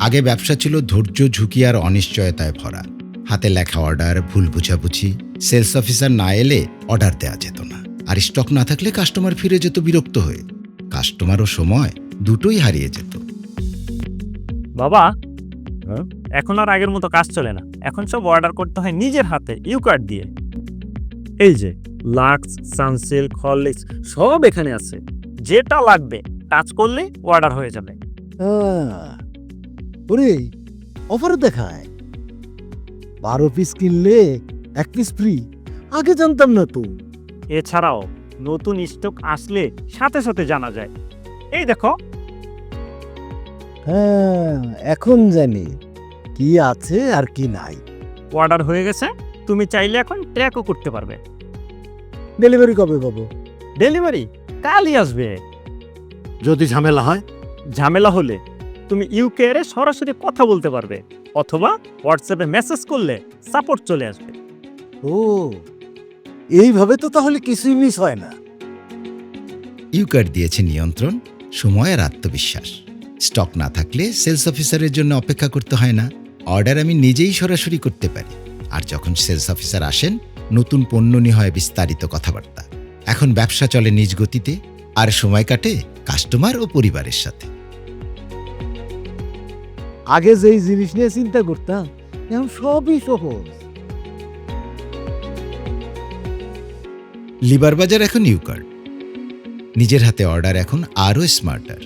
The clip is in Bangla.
আগে ব্যবসা ছিল ধৈর্য, ঝুঁকি আর অনিশ্চয়তায় ভরা। হাতে লেখা অর্ডার, ভুল বুঝাবুঝি, সেলস অফিসার না এলে অর্ডার দেওয়া যেত না, আর স্টক না থাকলে কাস্টমার ফিরে যেত বিরক্ত হয়ে। কাস্টমার ও সময় দুটোই হারিয়ে যেত। বাবা, এখন আর আগের মতো কাজ চলে না। এখন সব অর্ডার করতে হয় নিজের হাতে, ইউকার্ড দিয়ে। এই যে লাক্স, সানসিল্ক, হরলিক্স সব এখানে আছে। যেটা লাগবে টাচ করলে অর্ডার হয়ে যাবে। ওরে, অফারে দেখায় 12 পিস কিনলে 1 পিস ফ্রি। আগে জানতাম না তো। এছাড়াও নতুন স্টক আসলে সাথে সাথে জানা যায়। এই দেখো, হ্যাঁ, এখন জানি কি আছে আর কি নাই। অর্ডার হয়ে গেছে। তুমি চাইলে এখন ট্র্যাকও করতে পারবে। ডেলিভারি কবে পাবো? ডেলিভারি কালই আসবে। যদি ঝামেলা হয়? ঝামেলা হলে তুমি ইউকে এর সরাসরি কথা বলতে পারবে, অথবা হোয়াটসঅ্যাপে মেসেজ করলে সাপোর্ট চলে আসবে। ও, এইভাবে তো তাহলে কিছুই মিস হয় না। ইউকার্ড দিয়েছে নিয়ন্ত্রণ, সময় আর আত্মবিশ্বাস। স্টক না থাকলে সেলস অফিসারের জন্য অপেক্ষা করতে হয় না, অর্ডার আমি নিজেই সরাসরি করতে পারি। আর যখন সেলস অফিসার আসেন, নতুন পণ্য নিয়ে হয় বিস্তারিত কথাবার্তা। এখন ব্যবসা চলে নিজ গতিতে, আর সময় কাটে কাস্টমার ও পরিবারের সাথে। আগে যেই জিনিস নিয়ে চিন্তা করতাম, এখন সবই সহজ। লিভার বাজার এখন ইউকার্ড। নিজের হাতে অর্ডার এখন আরও স্মার্টার।